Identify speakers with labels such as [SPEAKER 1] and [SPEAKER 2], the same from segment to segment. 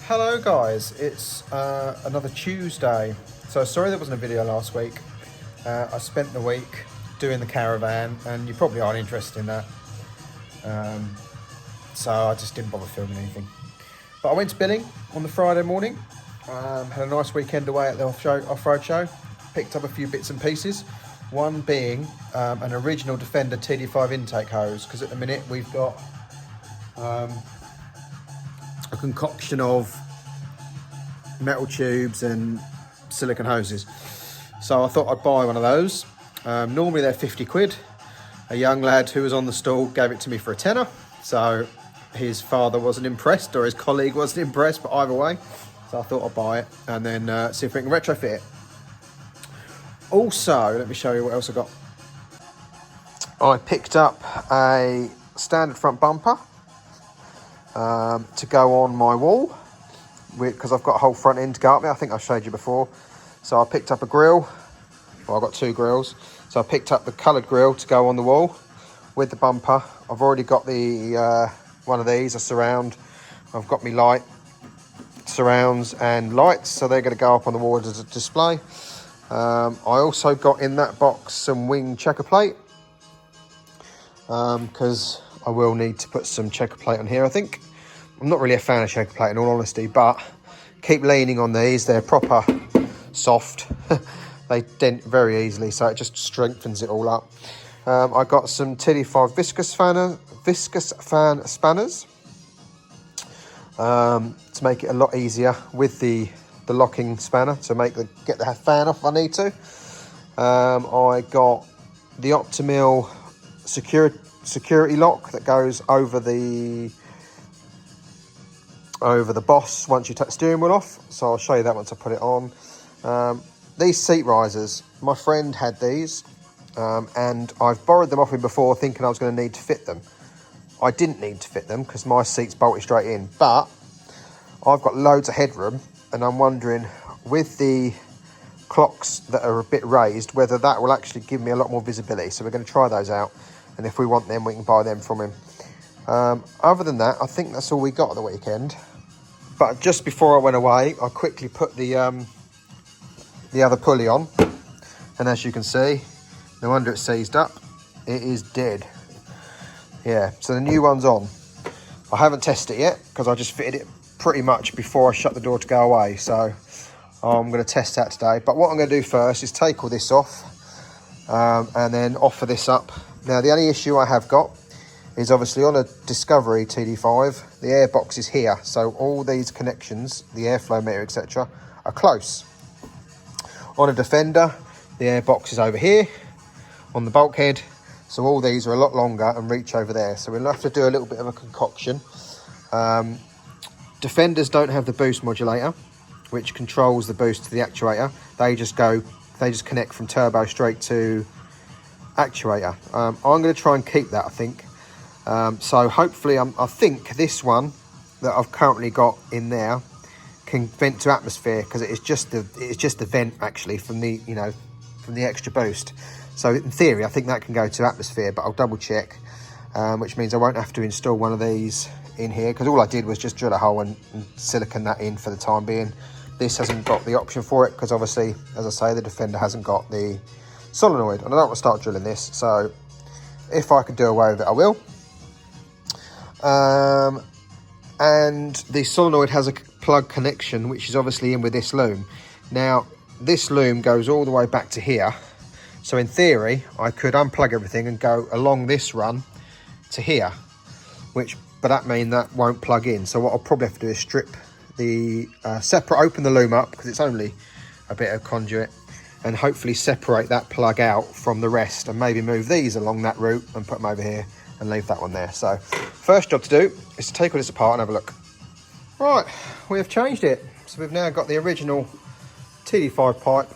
[SPEAKER 1] Hello guys, it's another Tuesday. So sorry there wasn't a video last week. I spent the week doing the caravan and you probably aren't interested in that. So I just didn't bother filming anything. But I went to Billing on the Friday morning. Had a nice weekend away at the off-road show. Picked up a few bits and pieces. One being an original Defender TD5 intake hose, because at the minute we've got a concoction of metal tubes and silicone hoses. So I thought I'd buy one of those. Normally they're 50 quid. A young lad who was on the stall gave it to me for a tenner. So his father wasn't impressed or his colleague wasn't impressed, but either way. So I thought I'd buy it and then see if we can retrofit it. Also, let me show you what else I got. I picked up a standard front bumper to go on my wall, because I've got a whole front end to go up there. I think I showed you before. So I picked up a grill. Well, I've got two grills. So I picked up the coloured grill to go on the wall with the bumper. I've already got the one of these, a surround. I've got me light, surrounds and lights, so they're going to go up on the wall as a display. I also got in that box some wing checker plate, because I will need to put some checker plate on here, I think. I'm not really a fan of checker plate in all honesty, but keep leaning on these. They're proper soft. They dent very easily, so it just strengthens it all up. I got some TD5 viscous fan spanners to make it a lot easier with the locking spanner to get the fan off if I need to. I got the Optimil security lock that goes over the boss once you take the steering wheel off. So I'll show you that once I put it on. These seat risers, my friend had these, and I've borrowed them off him before thinking I was going to need to fit them. I didn't need to fit them because my seat's bolted straight in, but I've got loads of headroom and I'm wondering, with the clocks that are a bit raised, whether that will actually give me a lot more visibility. So we're going to try those out, and if we want them, we can buy them from him. Other than that, I think that's all we got at the weekend. But just before I went away, I quickly put the other pulley on, and as you can see, no wonder it's seized up, it is dead. Yeah, so the new one's on. I haven't tested it yet because I just fitted it pretty much before I shut the door to go away, so I'm going to test that today. But what I'm going to do first is take all this off and then offer this up. Now the only issue I have got is obviously on a Discovery TD5, the air box is here, so all these connections, the airflow meter, etc., are close. On a Defender, the air box is over here on the bulkhead, so all these are a lot longer and reach over there. So we'll have to do a little bit of a concoction. Defenders don't have the boost modulator, which controls the boost to the actuator. They just connect from turbo straight to actuator. I'm going to try and keep that, I think. So hopefully, I think this one that I've currently got in there can vent to atmosphere, because it's just the vent actually from the extra boost. So in theory, I think that can go to atmosphere, but I'll double check, which means I won't have to install one of these in here, because all I did was just drill a hole and silicone that in for the time being. This hasn't got the option for it, because obviously, as I say, the Defender hasn't got the solenoid, and I don't want to start drilling this, so if I could do away with it, I will. And the solenoid has a plug connection, which is obviously in with this loom. Now, this loom goes all the way back to here, so in theory, I could unplug everything and go along this run to here, but that means that won't plug in. So what I'll probably have to do is strip the open the loom up, because it's only a bit of conduit, and hopefully separate that plug out from the rest, and maybe move these along that route and put them over here and leave that one there. So first job to do is to take all this apart and have a look. Right, we have changed it. So we've now got the original TD5 pipe.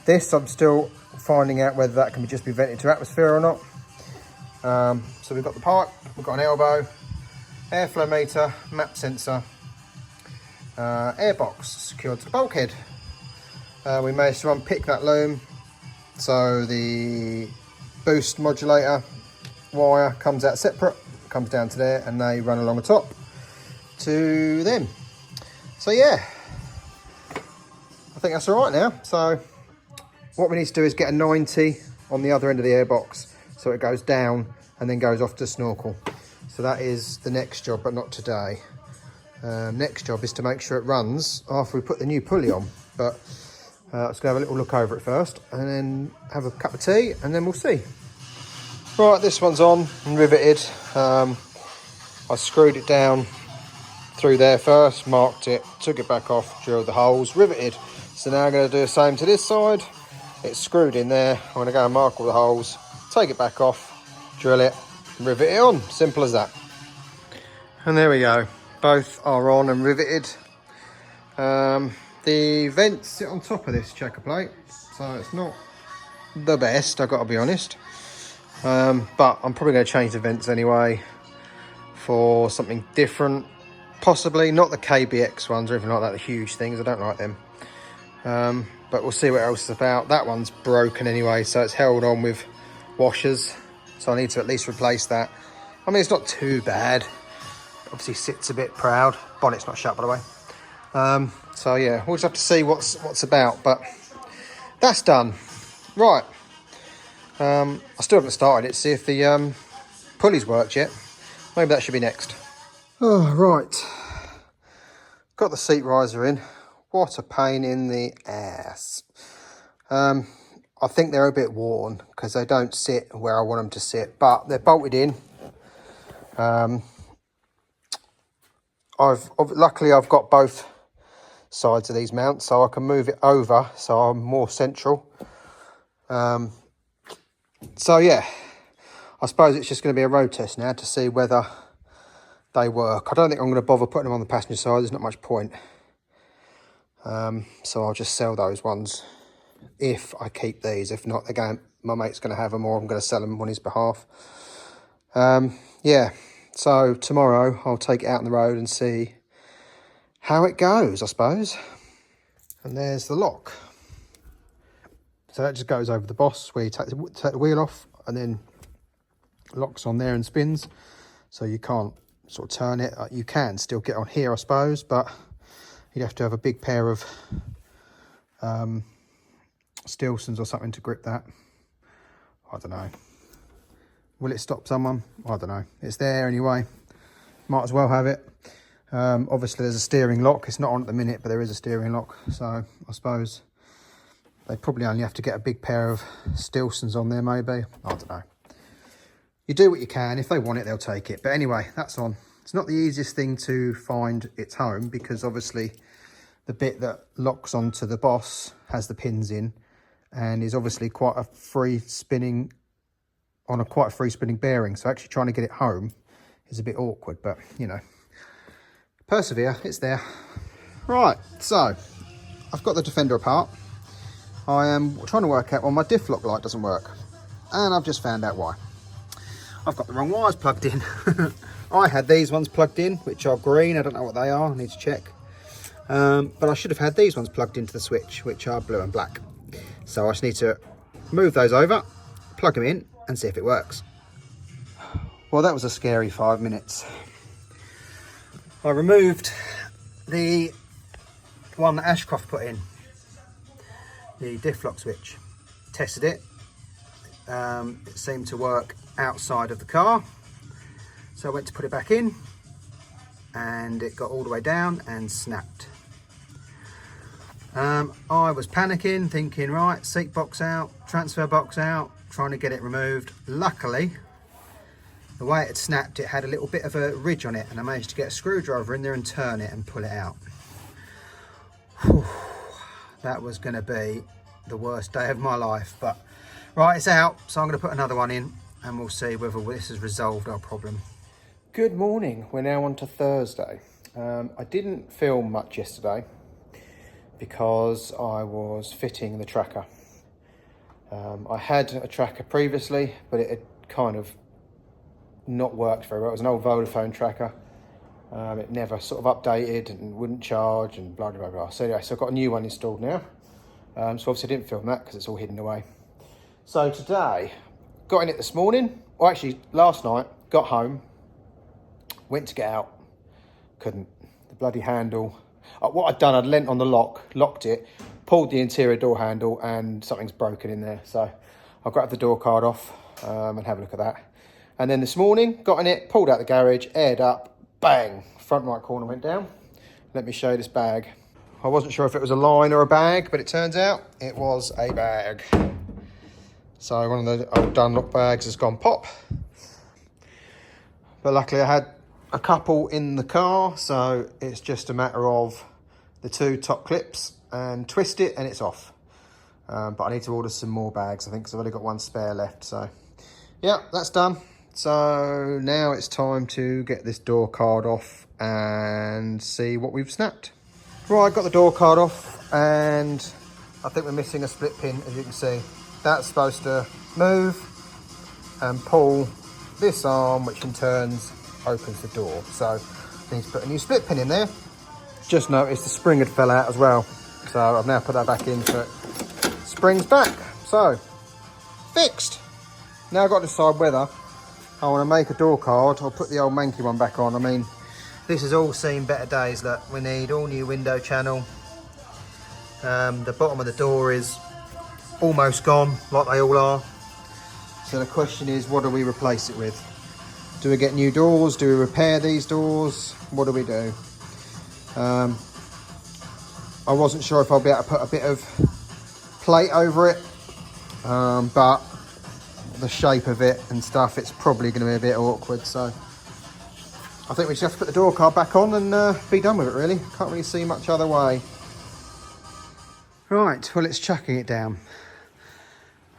[SPEAKER 1] This I'm still finding out whether that can just be vented to atmosphere or not. So we've got the pipe, we've got an elbow, airflow meter, map sensor, air box secured to the bulkhead. We managed to unpick that loom, so the boost modulator wire comes out separate, comes down to there, and they run along the top. to them. So yeah, I think that's all right now. So what we need to do is get a 90 on the other end of the airbox, so it goes down and then goes off to snorkel. So that is the next job, but not today. Next job is to make sure it runs after we put the new pulley on. But let's go have a little look over it first, and then have a cup of tea, and then we'll see. Right, this one's on and riveted. I screwed it down through there first, marked it, took it back off, drilled the holes, riveted. So now I'm going to do the same to this side. It's screwed in there. I'm going to go and mark all the holes, take it back off, drill it, rivet it on. Simple as that. And there we go. Both are on and riveted. The vents sit on top of this checker plate, so it's not the best, I've got to be honest. But I'm probably going to change the vents anyway for something different. Possibly not the KBX ones or anything like that, the huge things. I don't like them. But we'll see what else is about. That one's broken anyway, so it's held on with washers. So I need to at least replace that. I mean, it's not too bad. Obviously sits a bit proud. Bonnet's not shut, by the way. So yeah, we'll just have to see what's about. But that's done. Right. I still haven't started it to see if the pulley's worked yet. Maybe that should be next. Oh, right. Got the seat riser in. What a pain in the ass. I think they're a bit worn because they don't sit where I want them to sit, but they're bolted in. Luckily I've got both sides of these mounts, so I can move it over so I'm more central. So yeah, I suppose it's just going to be a road test now to see whether they work. I don't think I'm going to bother putting them on the passenger side. There's not much point. So I'll just sell those ones if I keep these. If not, again, my mate's going to have them, or I'm going to sell them on his behalf. Yeah, so tomorrow I'll take it out on the road and see how it goes, I suppose. And there's the lock. So that just goes over the boss where you take the wheel off, and then locks on there and spins. So you can't sort of turn it. You can still get on here, I suppose, but you'd have to have a big pair of Stilsons or something to grip that. I don't know. Will it stop someone? I don't know. It's there anyway. Might as well have it. Obviously there's a steering lock. It's not on at the minute, but there is a steering lock. So I suppose they probably only have to get a big pair of Stilsons on there maybe. I don't know. You do what you can. If they want it, they'll take it. But anyway, that's on. It's not the easiest thing to find its home, because obviously the bit that locks onto the boss has the pins in and is obviously quite a free spinning bearing. So actually trying to get it home is a bit awkward, but you know, persevere, it's there. Right, so I've got the Defender apart. I am trying to work out why my Difflock light doesn't work, and I've just found out why. I've got the wrong wires plugged in. I had these ones plugged in, which are green. I don't know what they are, I need to check. But I should have had these ones plugged into the switch, which are blue and black. So I just need to move those over, plug them in, and see if it works. Well, that was a scary 5 minutes. I removed the one that Ashcroft put in, the Difflock switch. Tested it. It seemed to work outside of the car, so I went to put it back in and it got all the way down and snapped. I was panicking, thinking, right, seat box out, transfer box out, trying to get it removed. Luckily, the way it had snapped, it had a little bit of a ridge on it, and I managed to get a screwdriver in there and turn it and pull it out. Whew, that was going to be the worst day of my life, but right, it's out, so I'm going to put another one in and we'll see whether this has resolved our problem. Good morning, we're now on to Thursday. I didn't film much yesterday because I was fitting the tracker. I had a tracker previously, but it had kind of not worked very well. It was an old Vodafone tracker. It never sort of updated and wouldn't charge and blah, blah, blah. So anyway, so I've got a new one installed now. So obviously I didn't film that because it's all hidden away. So today, got in it this morning, or actually last night, got home, went to get out, couldn't. bloody handle. What I'd done, I'd leant on the lock, locked it, pulled the interior door handle, and something's broken in there. So I'll grab the door card off and have a look at that. And then this morning, got in it, pulled out the garage, aired up, bang, front right corner went down. Let me show you this bag. I wasn't sure if it was a line or a bag, but it turns out it was a bag. So one of the old Dunlop bags has gone pop. But luckily I had a couple in the car, so it's just a matter of the 2 top clips and twist it and it's off. But I need to order some more bags, I think, because I've only got 1 spare left. So yeah, that's done. So now it's time to get this door card off and see what we've snapped. Right, got the door card off, and I think we're missing a split pin, as you can see. That's supposed to move and pull this arm, which in turn opens the door. So I need to put a new split pin in there. Just noticed the spring had fell out as well. So I've now put that back in, so it springs back. So, fixed. Now I've got to decide whether I want to make a door card or put the old manky one back on. I mean, this has all seen better days. Look, we need all new window channel. The bottom of the door is almost gone, like they all are. So the question is, what do we replace it with? Do we get new doors? Do we repair these doors? What do we do? I wasn't sure if I'll be able to put a bit of plate over it, but the shape of it and stuff, it's probably going to be a bit awkward. So I think we just have to put the door card back on and be done with it, really. Can't really see much other way. Right, well, it's chucking it down.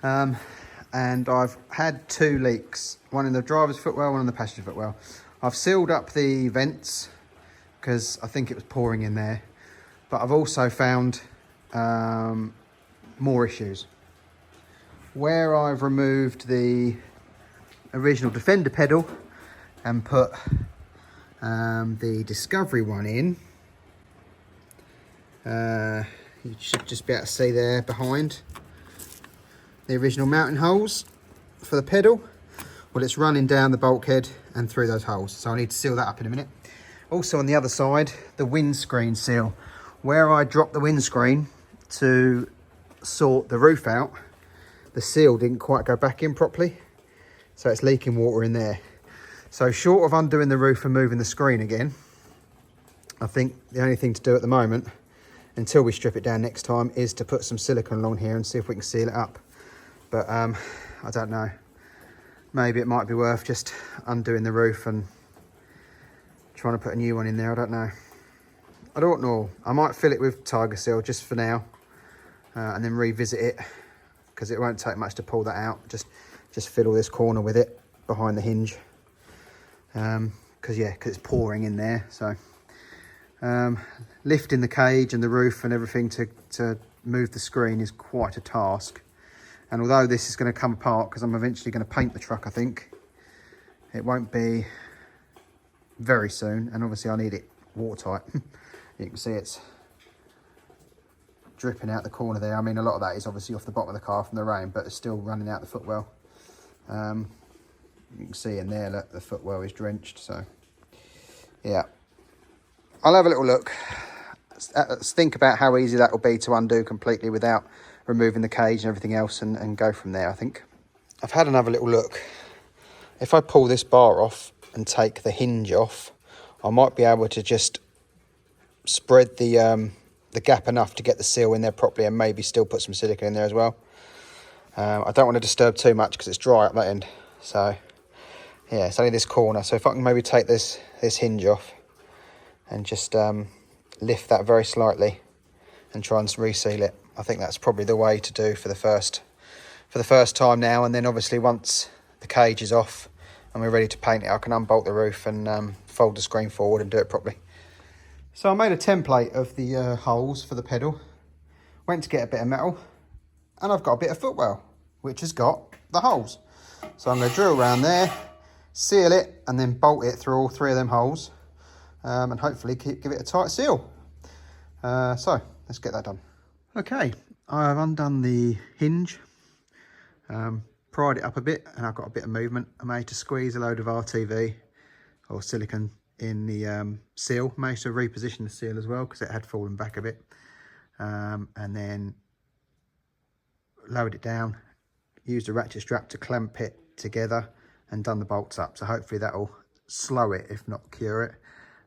[SPEAKER 1] And I've had 2 leaks, one in the driver's footwell, one in the passenger footwell. I've sealed up the vents because I think it was pouring in there, but I've also found more issues. Where I've removed the original Defender pedal and put the Discovery one in, you should just be able to see there behind the original mounting holes for the pedal. Well, it's running down the bulkhead and through those holes, so I need to seal that up in a minute. Also on the other side, the windscreen seal. Where I dropped the windscreen to sort the roof out, the seal didn't quite go back in properly, so it's leaking water in there. So short of undoing the roof and moving the screen again, I think the only thing to do at the moment, until we strip it down next time, is to put some silicone along here and see if we can seal it up. But I don't know, maybe it might be worth just undoing the roof and trying to put a new one in there. I don't know. I don't know. I might fill it with Tiger Seal just for now, and then revisit it, because it won't take much to pull that out. Just fill all this corner with it behind the hinge, because it's pouring in there. So lifting the cage and the roof and everything to move the screen is quite a task. And although this is going to come apart, because I'm eventually going to paint the truck, I think it won't be very soon. And obviously I need it watertight. You can see it's dripping out the corner there. I mean, a lot of that is obviously off the bottom of the car from the rain, but it's still running out the footwell. You can see in there that the footwell is drenched. So yeah, I'll have a little look. Let's think about how easy that will be to undo completely without removing the cage and everything else, and go from there, I think. I've had another little look. If I pull this bar off and take the hinge off, I might be able to just spread the gap enough to get the seal in there properly, and maybe still put some silicone in there as well. I don't want to disturb too much because it's dry up that end. So yeah, it's only this corner. So if I can maybe take this hinge off and just lift that very slightly and try and reseal it, I think that's probably the way to do for the first time now. And then obviously once the cage is off and we're ready to paint it, I can unbolt the roof and fold the screen forward and do it properly. So I made a template of the holes for the pedal, went to get a bit of metal, and I've got a bit of footwell which has got the holes. So I'm going to drill around there, seal it, and then bolt it through all 3 of them holes, and hopefully give it a tight seal. So let's get that done. Okay, I've undone the hinge, pried it up a bit, and I've got a bit of movement. I made to squeeze a load of RTV or silicone in the seal. Managed to reposition the seal as well because it had fallen back a bit, and then lowered it down, used a ratchet strap to clamp it together and done the bolts up. So hopefully that'll slow it, if not cure it.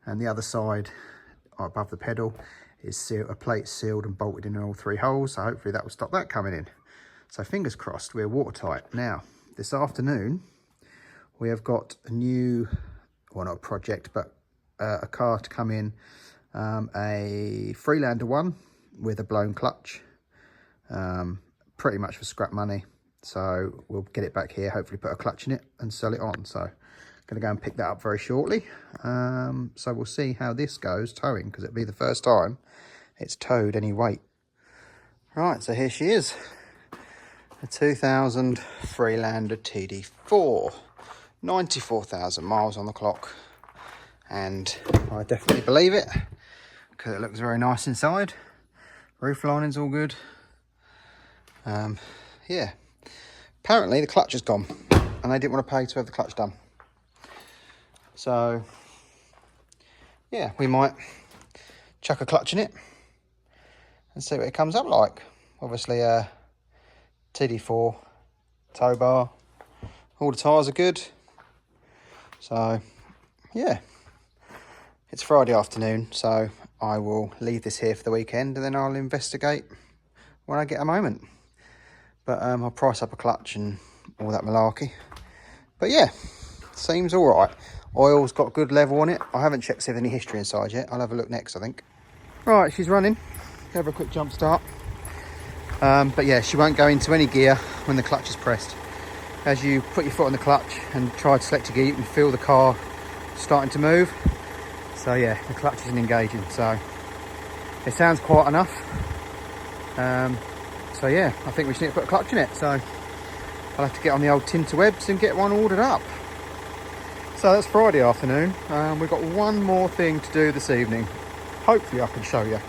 [SPEAKER 1] And the other side above the pedal is a plate sealed and bolted in all 3 holes. So hopefully that will stop that coming in. So fingers crossed, we're watertight. Now, this afternoon, we have got a new, well, not a project, but a car to come in, a Freelander one with a blown clutch, pretty much for scrap money. So we'll get it back here, hopefully put a clutch in it and sell it on. So going to go and pick that up very shortly. So we'll see how this goes towing, because it'll be the first time it's towed any weight. Right, so here she is. A 2000 Freelander TD4. 94,000 miles on the clock. And I definitely believe it, because it looks very nice inside. Roof lining's all good. Yeah. Apparently the clutch is gone and they didn't want to pay to have the clutch done. So yeah, we might chuck a clutch in it and see what it comes up like. Obviously TD4 tow bar, all the tyres are good. So yeah, it's Friday afternoon, so I will leave this here for the weekend and then I'll investigate when I get a moment. But I'll price up a clutch and all that malarkey. But yeah, seems all right. Oil's got good level on it. I haven't checked if there's any history inside yet. I'll have a look next, I think. Right, she's running. Have a quick jump start. But yeah, she won't go into any gear when the clutch is pressed. As you put your foot on the clutch and try to select a gear, you can feel the car starting to move. So yeah, the clutch isn't engaging. So it sounds quiet enough. So yeah, I think we just need to put a clutch in it. So I'll have to get on the old Tinterwebs and get one ordered up. So that's Friday afternoon. We've got one more thing to do this evening. Hopefully I can show you.